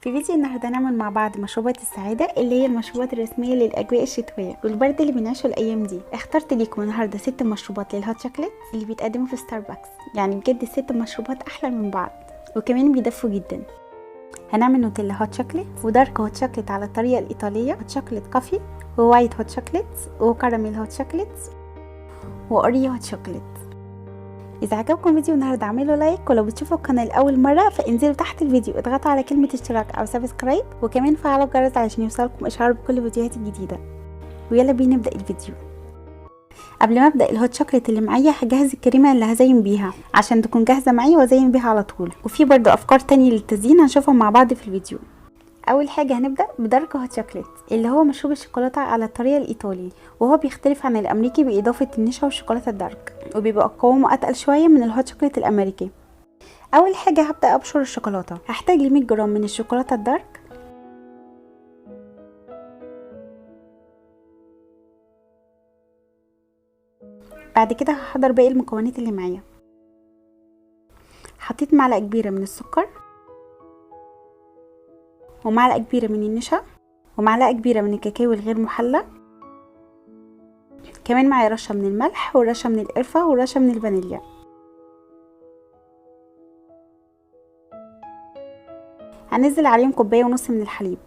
في فيديو النهارده هنعمل مع بعض مشروبات السعاده اللي هي المشروبات الرسميه للاجواء الشتويه والبرد اللي بنعيشه الايام دي. اخترت ليكم النهارده 6 مشروبات للهوت شوكليت اللي بيتقدموا في ستاربكس، يعني بجد ال6 مشروبات احلى من بعض وكمان بيدفوا جدا. هنعمل نوتيلا هوت شوكليت، ودارك هوت شوكليت على الطريقه الايطاليه، هوت شوكليت كافي، ووايت هوت شوكليت، وكراميل هوت شوكليت، واوريو هوت شوكليت. اذا عجبكم فيديو النهارده اعملوا لايك، ولو بتشوفوا القناه لاول مره فانزلوا تحت الفيديو اضغطوا على كلمه اشتراك او سبسكرايب، وكمان فعلوا الجرس علشان يوصلكم اشعار بكل فيديوهات الجديده. ويلا بينا نبدا الفيديو. قبل ما ابدا الهوت شوكليت اللي معايا هجهز الكريمه اللي هزين بيها عشان تكون جاهزه معايا وازين بيها على طول، وفي برضو افكار تانية للتزيين هنشوفهم مع بعض في الفيديو. اول حاجه هنبدا بدارك هوت شوكليت اللي هو مشروب الشوكولاته على الطريقه الايطالي، وهو بيختلف عن الامريكي باضافه النشا والشوكولاته الدارك، وبيبقى قوامه اتقل شويه من الهوت شوكليت الامريكي. اول حاجه هبدا ابشر الشوكولاته، هحتاج ل 100 جرام من الشوكولاته الدارك، بعد كده هحضر باقي المكونات اللي معايا. حطيت معلقه كبيره من السكر، ومعلقه كبيره من النشا، ومعلقه كبيره من الكاكاو الغير محلى، كمان معايا رشه من الملح ورشه من القرفه ورشه من الفانيليا. هنزل عليهم كوبايه ونص من الحليب،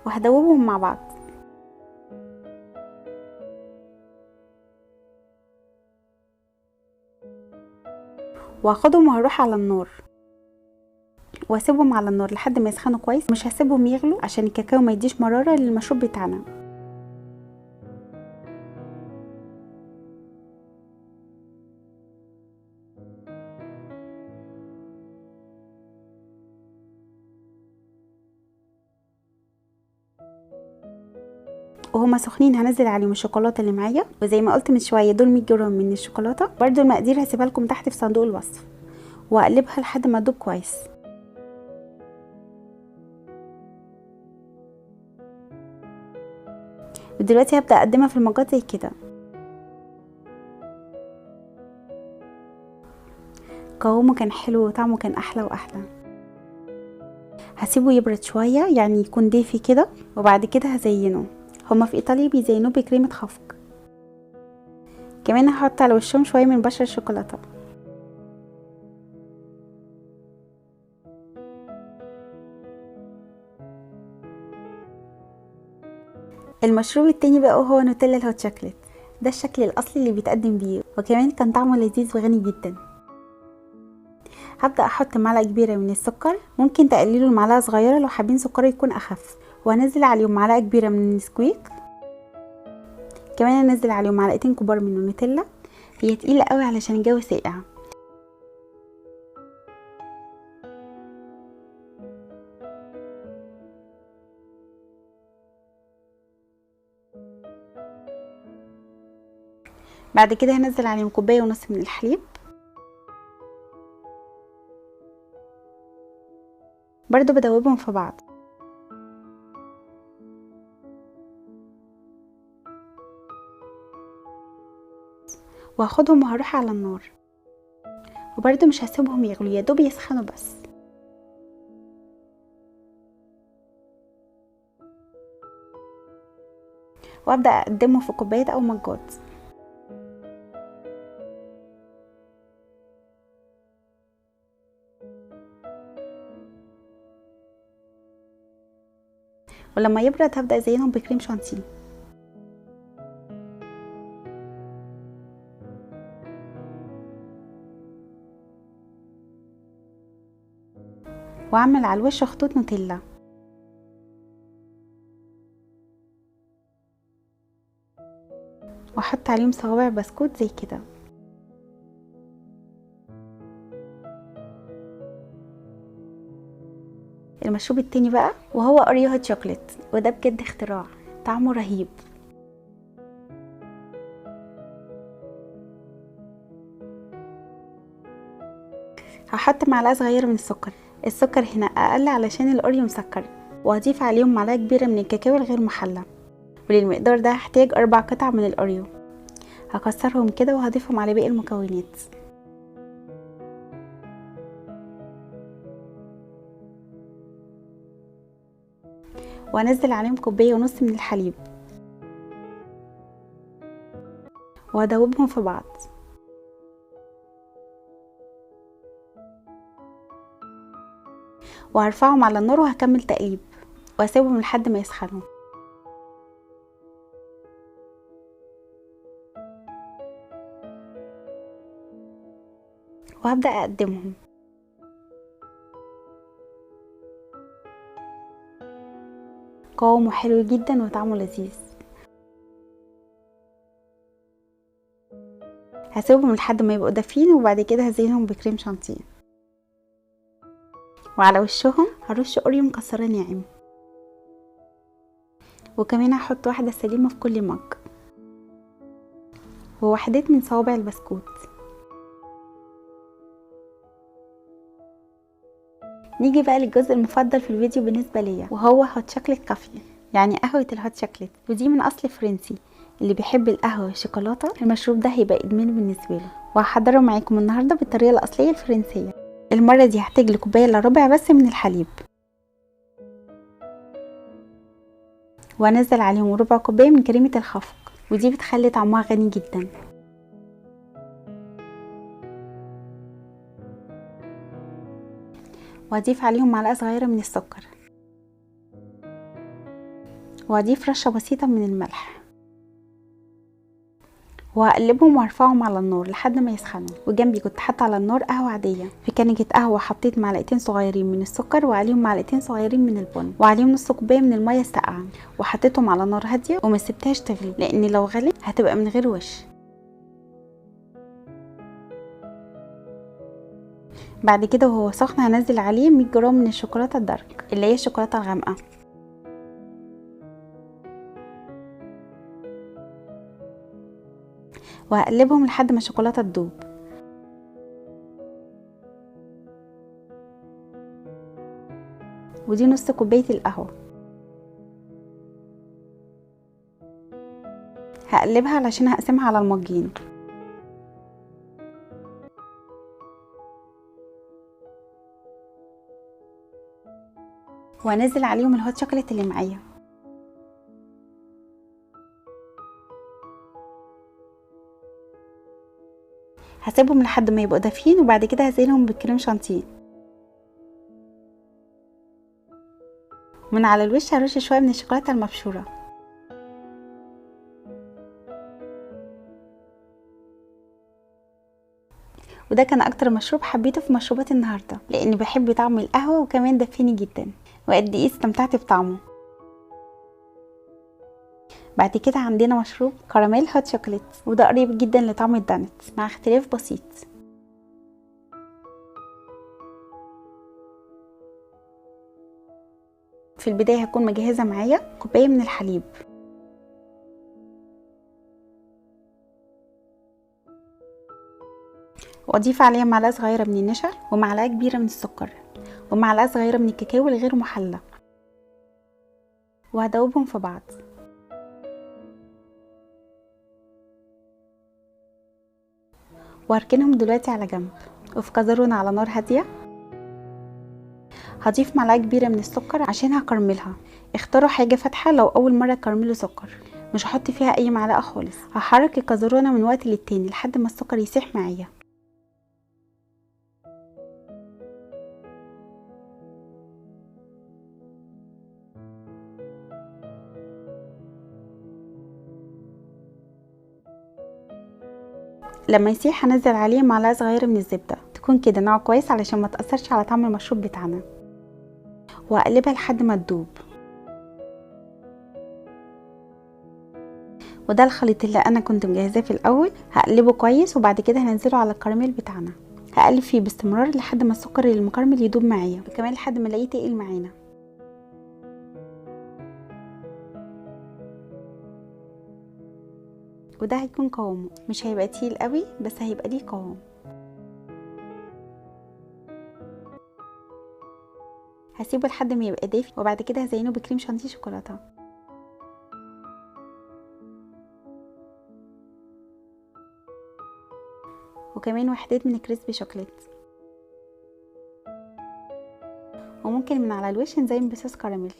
وهدوبهم مع بعض. وهاخدهم وهروح على النار واسيبهم على النار لحد ما يسخنوا كويس، مش هسيبهم يغلوا عشان الكاكاو ما يديش مراره للمشروب بتاعنا. وهما سخنين هنزل عليهم الشوكولاته اللي معايا، وزي ما قلت من شويه دول 100 جرام من الشوكولاته، برده المقادير هسيبها لكم تحت في صندوق الوصف، واقلبها لحد ما تدوب كويس. ودلوقتي هبدا اقدمها في المجات زي كده. قوامه كان حلو وطعمه كان احلى واحلى. هسيبه يبرد شويه يعني يكون دافي كده، وبعد كده هزينه. هما في ايطاليا بيزينوه بكريمه خفق. كمان هحط على وشهم شويه من بشر الشوكولاته. المشروب التاني بقى هو نوتيلا الهوت شوكليت، ده الشكل الاصلي اللي بيتقدم بيه، وكمان كان طعمه لذيذ وغني جدا. هبدا احط معلقه كبيره من السكر، ممكن تقللوا المعلقه صغيره لو حابين سكر يكون اخف، وهنزل عليهم معلقه كبيره من النسكويك، كمان انزل عليهم معلقتين كبار من النوتيلا. هي تقيله قوي علشان الجو ساقع. بعد كده هنزل عليهم كوبايه ونص من الحليب، برضو بدوبهم في بعض. وهاخدهم وهروح على النار، وبرضو مش هسيبهم يغلوا، يا دوب يسخنوا بس. وابدا اقدمه في كوبايات او مجات. ولما يبرد هبدا ازينهم بكريم شانتيه. واعمل على الوش خطوط نوتيلا، واحط عليهم صوابع بسكوت زي كده. المشروب التاني بقى وهو اوريو هوت شوكليت، وده بجد اختراع، طعمه رهيب. هحط معلقه صغيره من السكر هنا اقل علشان الاوريو مسكر، وهضيف عليهم معلقه كبيره من الكاكاو الغير محلى، وللمقدار ده هحتاج 4 قطع من الاوريو. هكسرهم كده وهضيفهم على باقي المكونات. وانزل عليهم كوبايه ونص من الحليب وادوبهم في بعض. وهرفعهم على النار وهكمل تقليب واسيبهم لحد ما يسخنوا. وهبدأ اقدمهم. قوامه حلو جدا وطعمه لذيذ. هسيبهم لحد ما يبقوا دافين وبعد كده هزينهم بكريم شانتيه. وعلى وشهم هرش اوريو مكسره ناعم. وكمان هحط واحده سليمه في كل مج ووحدات من صوابع البسكوت. نيجي بقى للجزء المفضل في الفيديو بالنسبه ليا، وهو هوت شوكليت كافي، يعني قهوه الهوت شوكليت، ودي من اصل فرنسي. اللي بيحب القهوه والشوكولاته المشروب ده هيبقى ادمان بالنسبه له. وهحضره معاكم النهارده بالطريقه الاصليه الفرنسيه. المره دي هحتاج لكوبايه الا ربع بس من الحليب، وانزل عليهم ربع كوبايه من كريمه الخفق، ودي بتخلي طعمها غني جدا. واضيف عليهم معلقه صغيره من السكر، واضيف رشه بسيطه من الملح، وهقلبهم وارفعهم على النار لحد ما يسخنوا. وجنبي كنت حاطه على النار قهوه عاديه. في كنكه قهوه حطيت معلقتين صغيرين من السكر وعليهم معلقتين صغيرين من البن وعليهم نص كوبايه من الميه الساقعه، وحطيتهم على نار هاديه وما سبتهاش تغلي، لان لو غلت هتبقى من غير وش. بعد كده وهو سخن هنزل عليه 100 جرام من الشوكولاته الدارك اللي هي الشوكولاته الغامقه، وهقلبهم لحد ما الشوكولاته تدوب. ودي نص كوبايه القهوه. هقلبها علشان هقسمها على المجين. وانزل عليهم الهوت شوكليت اللي معايا. هسيبهم لحد ما يبقوا دافين وبعد كده هزينهم بالكريم شانتيه. من على الوش هرش شويه من الشوكولاته المبشوره. وده كان اكتر مشروب حبيته في مشروبات النهارده، لاني بحب طعم القهوه وكمان دفيني جدا وقد ايه استمتعت بطعمه. بعد كده عندنا مشروب كراميل هوت شوكليت، وده قريب جدا لطعم الدانت مع اختلاف بسيط. في البدايه هكون مجهزه معايا كوبايه من الحليب، واضيف عليها معلقه صغيره من النشا ومعلقه كبيره من السكر ومعلقه صغيره من الكاكاو الغير محلى، وهدوبهم في بعض. وهركنهم دلوقتي على جنب. وفي كازرونه على نار هاديه هضيف معلقه كبيره من السكر عشان هكرملها. اختاروا حاجه فاتحه لو اول مره تكرملوا سكر، مش هحط فيها اي معلقه خالص. هحرك الكازرونه من وقت للتاني لحد ما السكر يسيح معايا. لما يسيح هنزل عليه معلقه صغيره من الزبده، تكون كده نوع كويس علشان ما تاثرش على طعم المشروب بتاعنا. وهقلبها لحد ما تدوب. وده الخليط اللي انا كنت مجهزاه في الاول. هقلبه كويس وبعد كده هننزله على الكراميل بتاعنا. هقلب فيه باستمرار لحد ما السكر المكرمل يدوب معايا، وكمان لحد ما الاقيه تقل معانا. وده هيكون قوامه، مش هيبقى تقيل قوي بس هيبقى ليه قوام. هسيبه لحد ما يبقى دافي وبعد كده هزينه بكريم شانتيه شوكولاته، وكمان وحدات من كريسبي شوكليت. وممكن من على الوش نزين بصوص كراميل.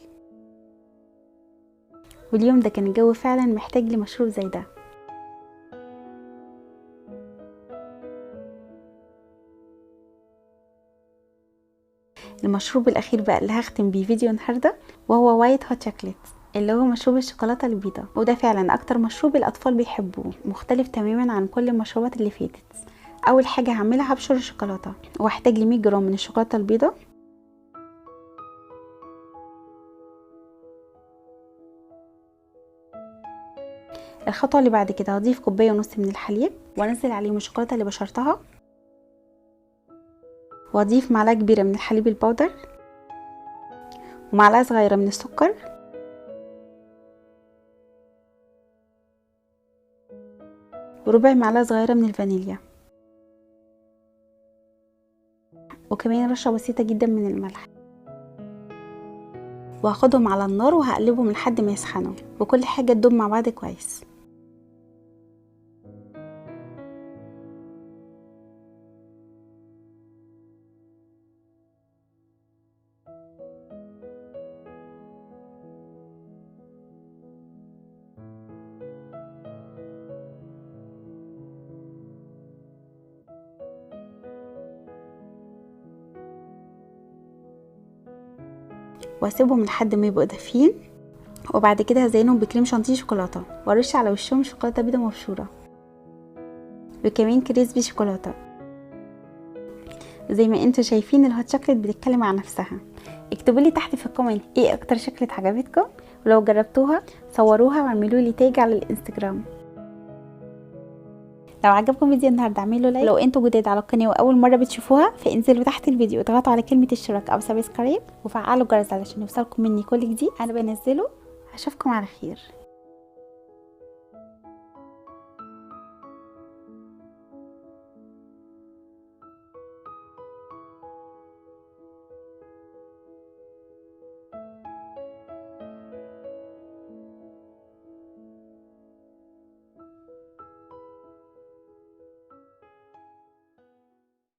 واليوم ده كان الجو فعلا محتاج لمشروب زي ده. المشروب الاخير بقى اللي هختم بيه فيديو النهارده وهو وايت هوت شوكليت، اللي هو مشروب الشوكولاته البيضاء، وده فعلا اكتر مشروب الاطفال بيحبوه، مختلف تماما عن كل المشروبات اللي فاتت. اول حاجه هعملها هبشر الشوكولاته، وهحتاج ل 100 جرام من الشوكولاته البيضاء. الخطوه اللي بعد كده هضيف كوبايه ونص من الحليب، وانزل عليهم الشوكولاته اللي بشرتها، واضيف معلقه كبيره من الحليب البودر، ومعلقه صغيره من السكر، وربع معلقه صغيره من الفانيليا، وكمان رشه بسيطه جدا من الملح، وهاخدهم على النار وهقلبهم لحد ما يسخنوا وكل حاجه تدوب مع بعض كويس. واسيبهم لحد ما يبقوا دافيين، وبعد كده هزينهم بكريم شانتيه شوكولاته، وارش على وشهم شوكولاته بيضه مبشوره، وكمان كريسبي شوكولاته. زي ما انتوا شايفين الهوت شوكليت بتتكلم عن نفسها. اكتبوا لي تحت في الكومنت ايه اكتر شوكليت عجبتكم، ولو جربتوها صوروها واعملوا لي تاج على الانستجرام. لو عجبكم فيديو النهارده اعملوا لايك، لو انتوا جداد على القناه واول مره بتشوفوها فانزلوا تحت الفيديو اضغطوا على كلمه اشتراك او سبسكرايب، وفعلوا الجرس علشان يوصلكم مني كل جديد انا بنزله. اشوفكم على خير.